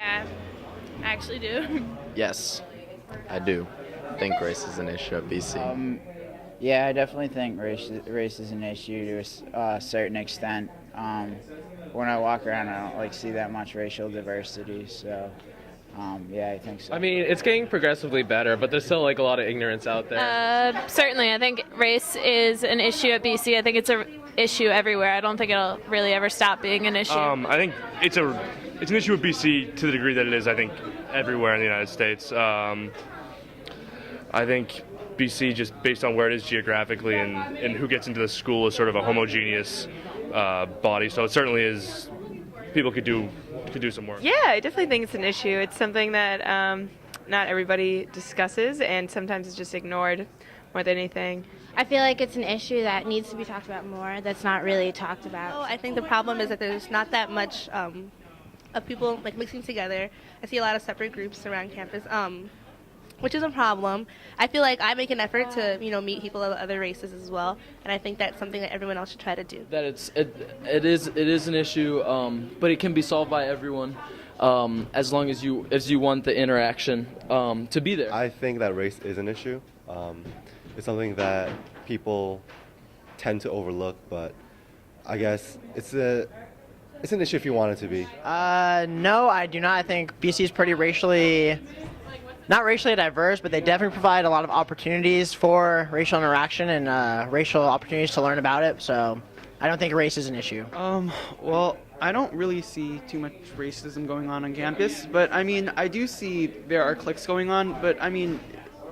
Yeah, I actually do. Yes, I do think race is an issue at BC. Yeah, I definitely think race is an issue to a certain extent. When I walk around, I don't see that much racial diversity. So, yeah, I think so. I mean, it's getting progressively better, but there's still a lot of ignorance out there. Certainly, I think race is an issue at BC. I think it's an issue everywhere. I don't think it'll really ever stop being an issue. I think it's an issue with BC to the degree that it is, I think, everywhere in the United States. I think BC, just based on where it is geographically and who gets into the school, is sort of a homogeneous body. So it certainly is. People could do some work. Yeah, I definitely think it's an issue. It's something that not everybody discusses, and sometimes it's just ignored more than anything. I feel like it's an issue that needs to be talked about more, that's not really talked about. I think the problem is that there's not that much of people mixing together. I see a lot of separate groups around campus, which is a problem. I feel like I make an effort to meet people of other races as well, and I think that's something that everyone else should try to do. That it is an issue, but it can be solved by everyone, as long as you want the interaction to be there. I think that race is an issue. It's something that people tend to overlook, but I guess it's an issue if you want it to be. No, I do not. I think BC is pretty not racially diverse, but they definitely provide a lot of opportunities for racial interaction and racial opportunities to learn about it. So I don't think race is an issue. Well, I don't really see too much racism going on campus, but I mean, I do see there are cliques going on, but I mean,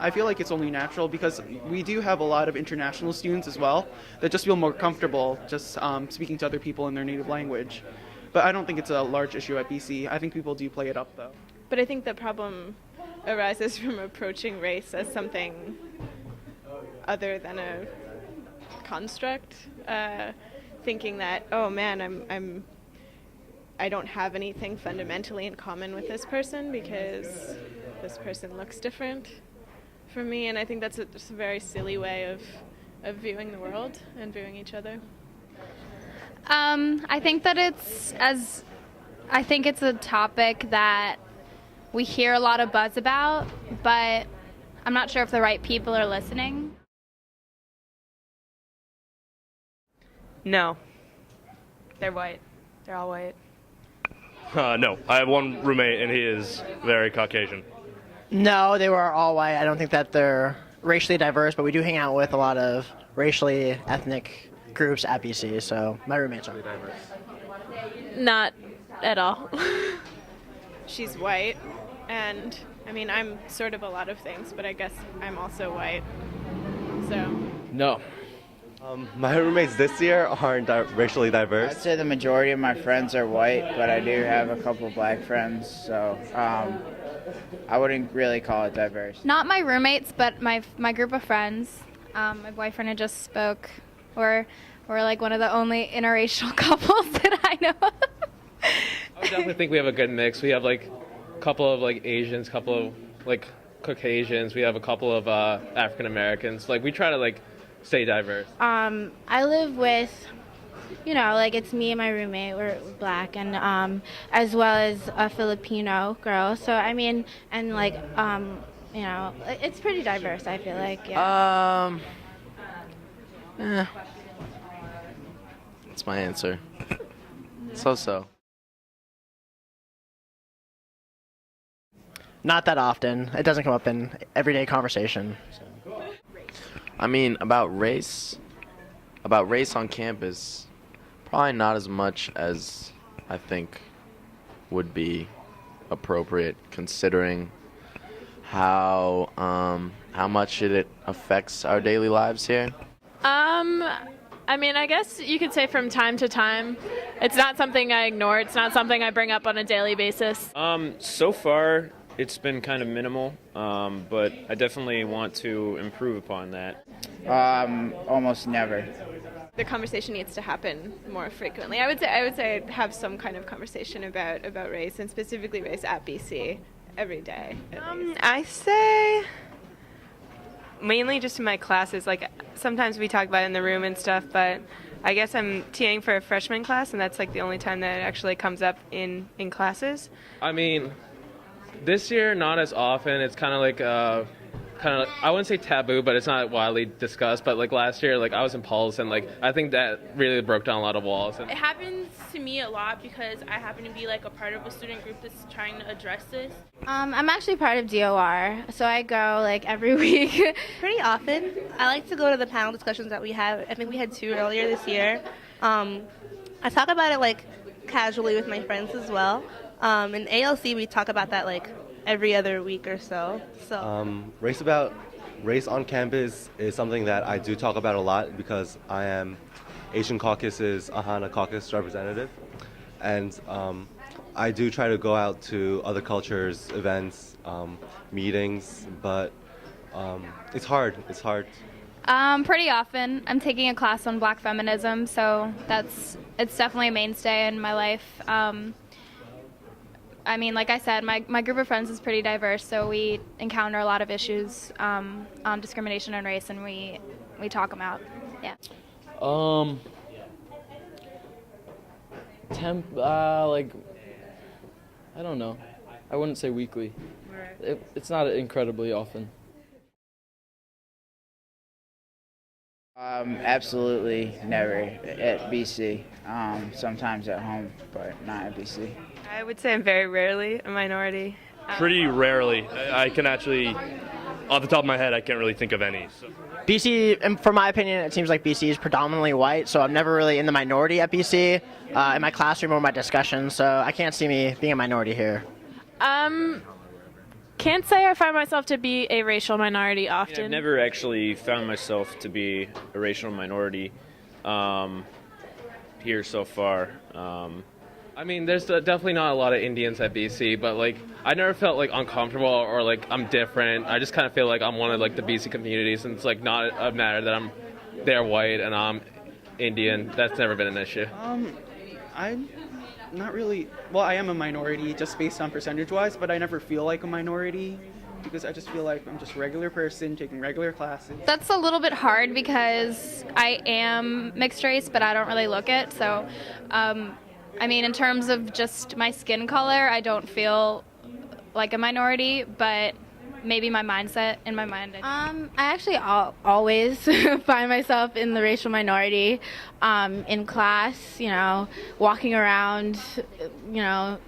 I feel like it's only natural because we do have a lot of international students as well that just feel more comfortable just speaking to other people in their native language. But I don't think it's a large issue at BC. I think people do play it up, though. But I think the problem arises from approaching race as something other than a construct, thinking that, oh man, I don't have anything fundamentally in common with this person because this person looks different from me, and I think that's just a very silly way of viewing the world and viewing each other. I think that it's a topic that we hear a lot of buzz about, but I'm not sure if the right people are listening. No. They're white. They're all white. No, I have one roommate, and he is very Caucasian. No, they were all white. I don't think that they're racially diverse, but we do hang out with a lot of racially ethnic groups at BC, so my roommates are diverse. Not at all. She's white, and I mean, I'm sort of a lot of things, but I guess I'm also white, so. No. My roommates this year aren't racially diverse. I'd say the majority of my friends are white, but I do have a couple black friends, so I wouldn't really call it diverse. Not my roommates, but my group of friends. My boyfriend had just spoke. We're like one of the only interracial couples that I know of. I would definitely think we have a good mix. We have a couple of Asians, couple of Caucasians. We have a couple of African Americans. We try to stay diverse. I live with, it's me and my roommate. We're black, and as well as a Filipino girl. So I mean, and it's pretty diverse. I feel like. Yeah. That's my answer. So. Not that often. It doesn't come up in everyday conversation. So. I mean, about race on campus, probably not as much as I think would be appropriate, considering how much it affects our daily lives here. I mean, I guess you could say from time to time. It's not something I ignore. It's not something I bring up on a daily basis. So far, it's been kind of minimal, but I definitely want to improve upon that. Almost never. The conversation needs to happen more frequently. I would say have some kind of conversation about race, and specifically race at BC, every day. I say mainly just in my classes. Sometimes we talk about it in the room and stuff, but I guess I'm TAing for a freshman class, and that's like the only time that it actually comes up in classes. I mean, this year not as often. It's kind of like I wouldn't say taboo, but it's not widely discussed. But like last year, like I was in Pulse, and like I think that really broke down a lot of walls. It happens to me a lot because I happen to be like a part of a student group that's trying to address this. I'm actually part of DOR, so I go like every week. Pretty often. I like to go to the panel discussions that we have. I think we had 2 earlier this year. I talk about it like casually with my friends as well. In ALC, we talk about that like every other week or so. Race on campus is something that I do talk about a lot because I am Asian Caucus's AHANA Caucus representative, and I do try to go out to other cultures, events, meetings, but it's hard. It's hard. Pretty often. I'm taking a class on Black feminism, so it's definitely a mainstay in my life. I mean, like I said, my group of friends is pretty diverse, so we encounter a lot of issues on discrimination and race, and we talk them out. Yeah. Like, I don't know. I wouldn't say weekly. It's not incredibly often. Absolutely never at BC. Sometimes at home, but not at BC. I would say I'm very rarely a minority. Pretty rarely. I can actually, off the top of my head, I can't really think of any. So. BC, and for my opinion, it seems like BC is predominantly white, so I'm never really in the minority at BC, in my classroom or my discussions, so I can't see me being a minority here. Can't say I find myself to be a racial minority often. I've never actually found myself to be a racial minority here so far. I mean, there's definitely not a lot of Indians at BC, but like I never felt like uncomfortable or like I'm different. I just kind of feel like I'm one of like the BC communities, and it's like not a matter that they're white and I'm Indian. That's never been an issue. I'm not really. Well, I am a minority just based on percentage-wise, but I never feel like a minority because I just feel like I'm just a regular person taking regular classes. That's a little bit hard because I am mixed race, but I don't really look it. So, I mean, in terms of just my skin color, I don't feel like a minority, but maybe my mindset in my mind. I actually always find myself in the racial minority in class, walking around,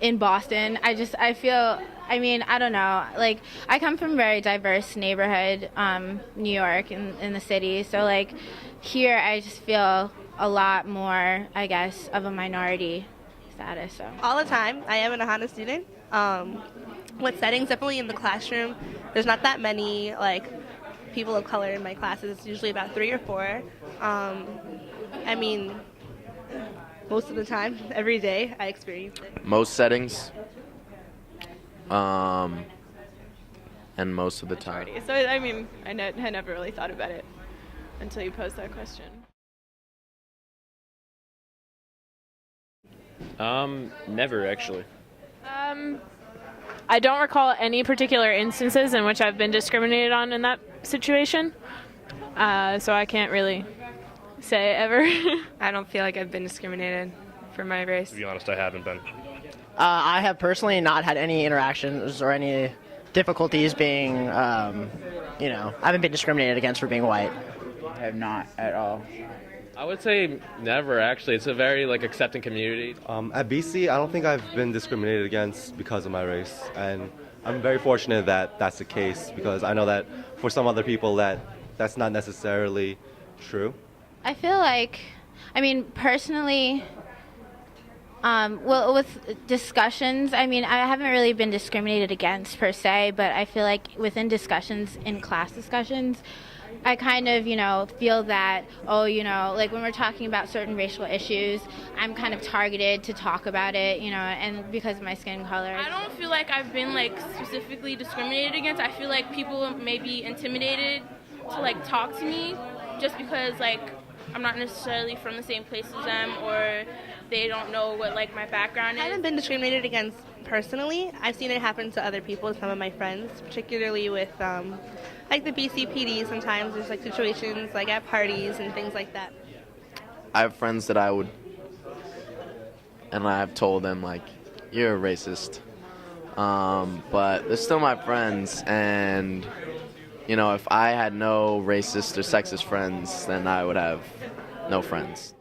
in Boston. I feel, I don't know, like I come from a very diverse neighborhood, New York in the city. So like here I just feel a lot more, I guess, of a minority status. So all the time, I am an AHANA student. What settings? Definitely in the classroom. There's not that many like people of color in my classes. It's usually about 3 or 4. I mean, most of the time, every day, I experience it. Most settings, and most of the time. So I mean, I had never really thought about it until you posed that question. Never actually. I don't recall any particular instances in which I've been discriminated on in that situation, so I can't really say ever. I don't feel like I've been discriminated for my race. To be honest, I haven't been. I have personally not had any interactions or any difficulties being, I haven't been discriminated against for being white. I have not at all. I would say never, actually. It's a very like accepting community. At BC, I don't think I've been discriminated against because of my race, and I'm very fortunate that that's the case because I know that for some other people that's not necessarily true. I feel like, personally, with discussions, I haven't really been discriminated against per se, but I feel like within discussions, in class discussions, I kind of, feel that, like when we're talking about certain racial issues, I'm kind of targeted to talk about it, and because of my skin color. I don't feel like I've been like specifically discriminated against. I feel like people may be intimidated to like talk to me just because like I'm not necessarily from the same place as them, or they don't know what like my background is. I haven't been discriminated against personally. I've seen it happen to other people, some of my friends, particularly with like the BCPD. Sometimes there's like situations like at parties and things like that. I have friends that I have told them like, you're a racist. But they're still my friends, and if I had no racist or sexist friends, then I would have no friends.